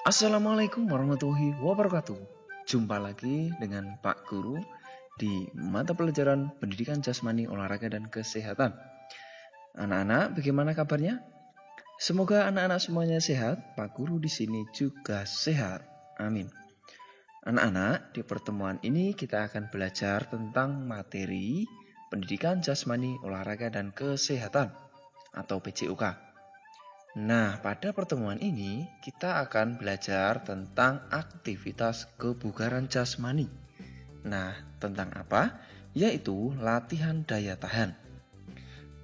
Assalamualaikum warahmatullahi wabarakatuh. Jumpa lagi dengan Pak Guru di mata pelajaran Pendidikan Jasmani, Olahraga, dan Kesehatan. Anak-anak, bagaimana kabarnya? Semoga anak-anak semuanya sehat. Pak Guru di sini juga sehat. Amin. Anak-anak, di pertemuan ini kita akan belajar tentang materi Pendidikan Jasmani, Olahraga, dan Kesehatan atau PJOK. Nah, pada pertemuan ini kita akan belajar tentang aktivitas kebugaran jasmani. Nah, tentang apa? Yaitu latihan daya tahan.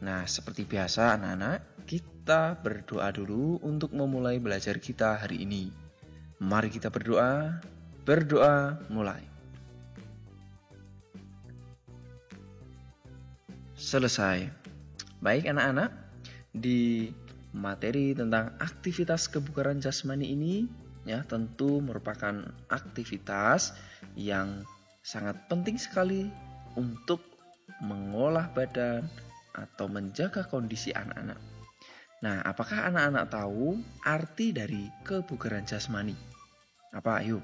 Nah, seperti biasa anak-anak, kita berdoa dulu untuk memulai belajar kita hari ini. Mari kita berdoa. Berdoa mulai. Selesai. Baik anak-anak, di materi tentang aktivitas kebugaran jasmani ini ya tentu merupakan aktivitas yang sangat penting sekali untuk mengolah badan atau menjaga kondisi anak-anak. Nah, apakah anak-anak tahu arti dari kebugaran jasmani? Apa? Ayo.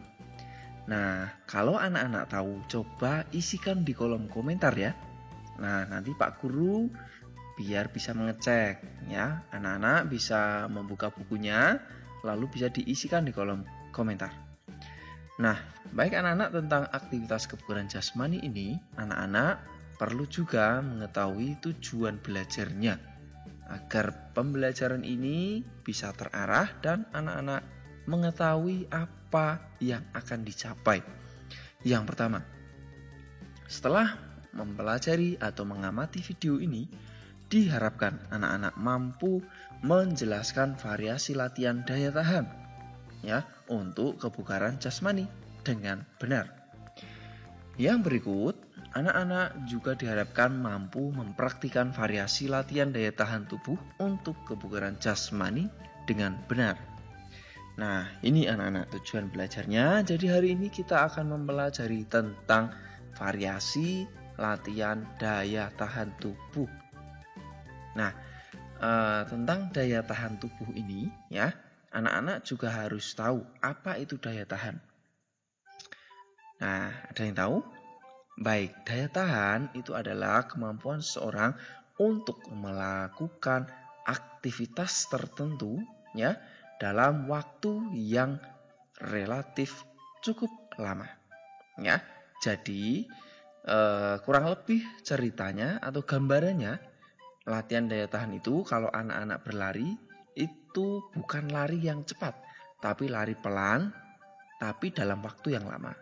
Nah, kalau anak-anak tahu, coba isikan di kolom komentar ya. Nah, nanti Pak Guru biar bisa mengecek ya, anak-anak bisa membuka bukunya lalu bisa diisikan di kolom komentar. Nah, baik anak-anak, tentang aktivitas kebugaran jasmani ini anak-anak perlu juga mengetahui tujuan belajarnya agar pembelajaran ini bisa terarah dan anak-anak mengetahui apa yang akan dicapai. Yang pertama, setelah mempelajari atau mengamati video ini, diharapkan anak-anak mampu menjelaskan variasi latihan daya tahan ya untuk kebugaran jasmani dengan benar. Yang berikut, anak-anak juga diharapkan mampu mempraktikkan variasi latihan daya tahan tubuh untuk kebugaran jasmani dengan benar. Nah, ini anak-anak tujuan belajarnya. Jadi hari ini kita akan mempelajari tentang variasi latihan daya tahan tubuh. Nah, tentang daya tahan tubuh ini ya, anak-anak juga harus tahu apa itu daya tahan. Nah, ada yang tahu? Baik, daya tahan itu adalah kemampuan seseorang untuk melakukan aktivitas tertentu ya dalam waktu yang relatif cukup lama. Ya, jadi kurang lebih ceritanya atau gambarannya, latihan daya tahan itu kalau anak-anak berlari itu bukan lari yang cepat, tapi lari pelan, tapi dalam waktu yang lama.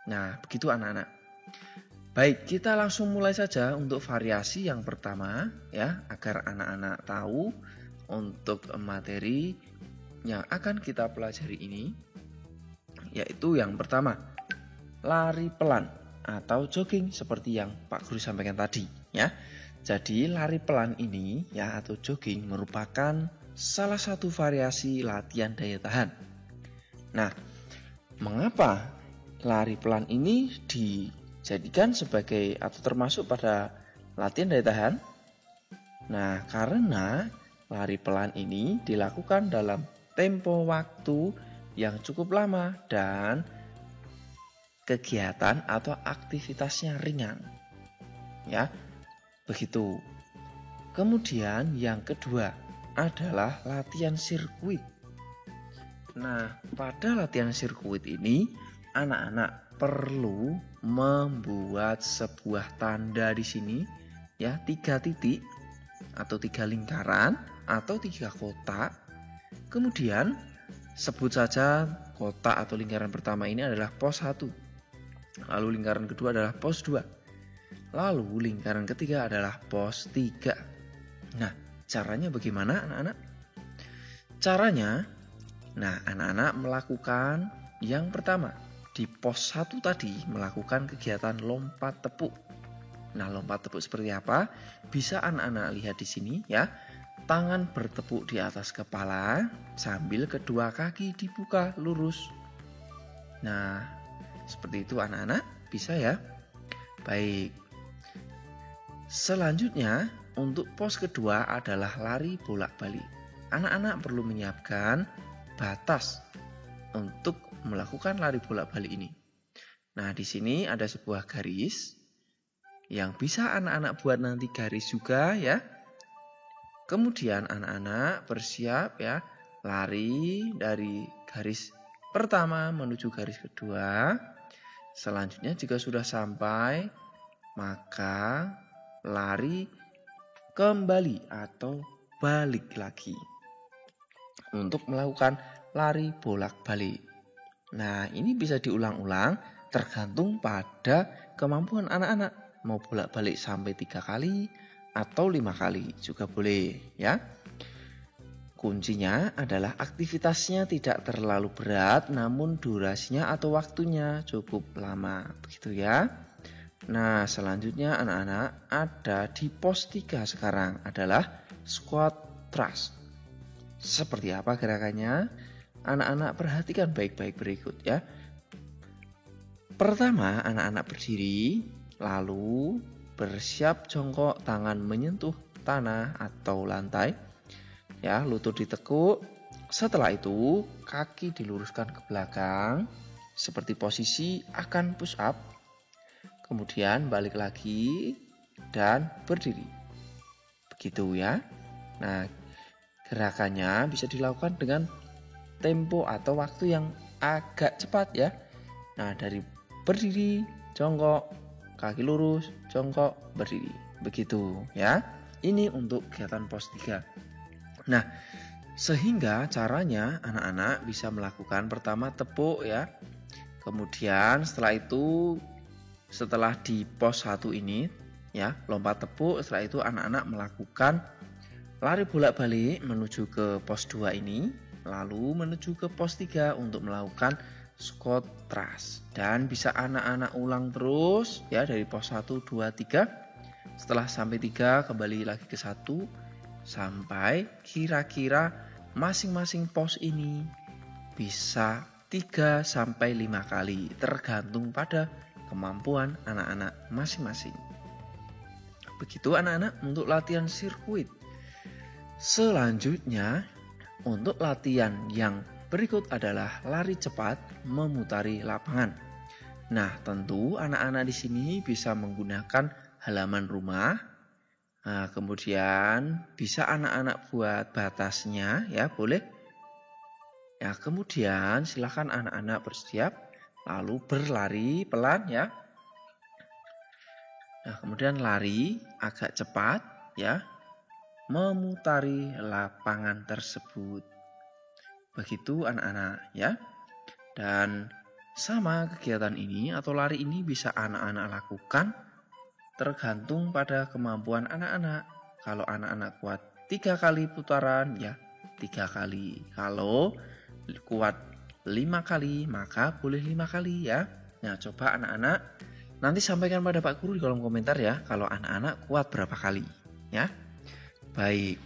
Nah, begitu anak-anak. Baik, kita langsung mulai saja untuk variasi yang pertama ya, agar anak-anak tahu untuk materi yang akan kita pelajari ini, yaitu yang pertama, lari pelan atau jogging seperti yang Pak Guru sampaikan tadi ya. Jadi lari pelan ini ya atau jogging merupakan salah satu variasi latihan daya tahan. Nah, mengapa lari pelan ini dijadikan sebagai atau termasuk pada latihan daya tahan? Nah, karena lari pelan ini dilakukan dalam tempo waktu yang cukup lama dan kegiatan atau aktivitasnya ringan. Ya. Begitu. Kemudian yang kedua adalah latihan sirkuit. Nah, pada latihan sirkuit ini anak-anak perlu membuat sebuah tanda di sini ya, 3 titik atau 3 lingkaran atau 3 kotak. Kemudian sebut saja kotak atau lingkaran pertama ini adalah pos 1. Lalu lingkaran kedua adalah pos 2. Lalu lingkaran ketiga adalah pos 3. Nah, caranya bagaimana anak-anak? Caranya, nah anak-anak melakukan yang pertama, di pos 1 tadi melakukan kegiatan lompat tepuk. Nah, lompat tepuk seperti apa? Bisa anak-anak lihat di sini ya. Tangan bertepuk di atas kepala sambil kedua kaki dibuka lurus. Nah, seperti itu anak-anak, bisa ya? Baik. Selanjutnya, untuk pos kedua adalah lari bolak-balik. Anak-anak perlu menyiapkan batas untuk melakukan lari bolak-balik ini. Nah, di sini ada sebuah garis yang bisa anak-anak buat nanti garis juga ya. Kemudian anak-anak bersiap ya, lari dari garis pertama menuju garis kedua. Selanjutnya jika sudah sampai, maka lari kembali atau balik lagi untuk melakukan lari bolak-balik. Nah, ini bisa diulang-ulang tergantung pada kemampuan anak-anak. Mau bolak-balik sampai 3 kali atau 5 kali juga boleh ya. Kuncinya adalah aktivitasnya tidak terlalu berat, namun durasinya atau waktunya cukup lama. Begitu ya. Nah, selanjutnya anak-anak ada di pos 3 sekarang adalah squat thrust. Seperti apa gerakannya? Anak-anak perhatikan baik-baik berikut ya. Pertama, anak-anak berdiri, lalu bersiap jongkok, tangan menyentuh tanah atau lantai. Ya, lutut ditekuk. Setelah itu, kaki diluruskan ke belakang seperti posisi akan push up. Kemudian balik lagi dan berdiri. Begitu ya. Nah, gerakannya bisa dilakukan dengan tempo atau waktu yang agak cepat ya. Nah, dari berdiri, jongkok, kaki lurus, jongkok, berdiri. Begitu ya. Ini untuk kegiatan pos 3. Nah, sehingga caranya anak-anak bisa melakukan pertama tepuk ya. Kemudian setelah di pos 1 ini ya, lompat tepuk, setelah itu anak-anak melakukan lari bolak-balik menuju ke pos 2 ini, lalu menuju ke pos 3 untuk melakukan squat thrust. Dan bisa anak-anak ulang terus ya dari pos 1, 2, 3. Setelah sampai 3 kembali lagi ke 1 sampai kira-kira masing-masing pos ini bisa 3 sampai 5 kali tergantung pada kemampuan anak-anak masing-masing. Begitu anak-anak untuk latihan sirkuit. Selanjutnya, untuk latihan yang berikut adalah lari cepat memutari lapangan. Nah, tentu anak-anak di sini bisa menggunakan halaman rumah. Nah, kemudian bisa anak-anak buat batasnya, ya boleh. Ya, kemudian silakan anak-anak bersiap, lalu berlari pelan ya. Nah, kemudian lari agak cepat ya. Memutari lapangan tersebut. Begitu anak-anak ya. Dan sama kegiatan ini atau lari ini bisa anak-anak lakukan tergantung pada kemampuan anak-anak. Kalau anak-anak kuat 3 kali putaran ya 3 kali. Kalau kuat 5 kali maka boleh 5 kali ya. Nah, coba anak-anak nanti sampaikan pada Pak Guru di kolom komentar ya kalau anak-anak kuat berapa kali ya. Baik,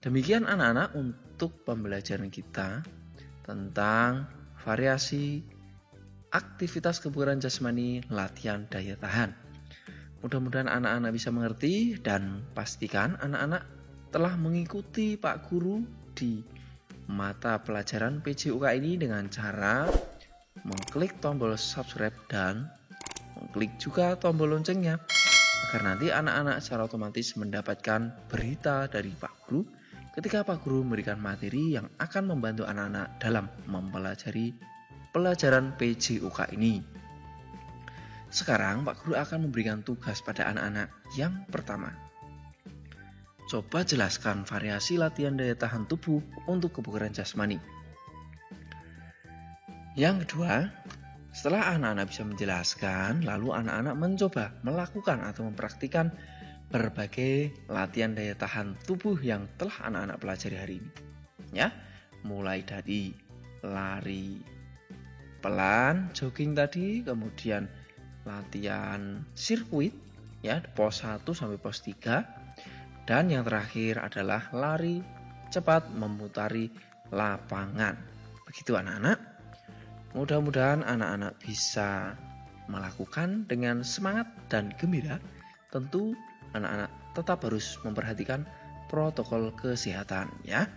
demikian anak-anak untuk pembelajaran kita tentang variasi aktivitas kebugaran jasmani latihan daya tahan. Mudah-mudahan anak-anak bisa mengerti dan pastikan anak-anak telah mengikuti Pak Guru di mata pelajaran PJUK ini dengan cara mengklik tombol subscribe dan mengklik juga tombol loncengnya. Agar nanti anak-anak secara otomatis mendapatkan berita dari Pak Guru ketika Pak Guru memberikan materi yang akan membantu anak-anak dalam mempelajari pelajaran PJUK ini. Sekarang Pak Guru akan memberikan tugas pada anak-anak yang pertama. Coba jelaskan variasi latihan daya tahan tubuh untuk kebugaran jasmani. Yang kedua, setelah anak-anak bisa menjelaskan, lalu anak-anak mencoba melakukan atau mempraktikkan berbagai latihan daya tahan tubuh yang telah anak-anak pelajari hari ini. Ya, mulai dari lari pelan, jogging tadi, kemudian latihan sirkuit ya, pos 1 sampai pos 3. Dan yang terakhir adalah lari cepat memutari lapangan. Begitu anak-anak. Mudah-mudahan anak-anak bisa melakukan dengan semangat dan gembira. Tentu anak-anak tetap harus memperhatikan protokol kesehatan ya.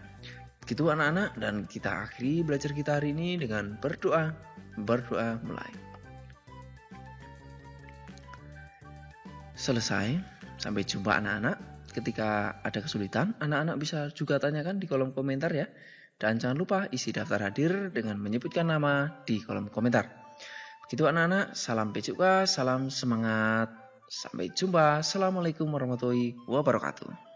Begitu anak-anak, dan kita akhiri belajar kita hari ini dengan berdoa. Berdoa mulai. Selesai. Sampai jumpa anak-anak. Ketika ada kesulitan, anak-anak bisa juga tanyakan di kolom komentar ya. Dan jangan lupa isi daftar hadir dengan menyebutkan nama di kolom komentar. Begitu anak-anak, salam PJUK, salam semangat. Sampai jumpa. Assalamualaikum warahmatullahi wabarakatuh.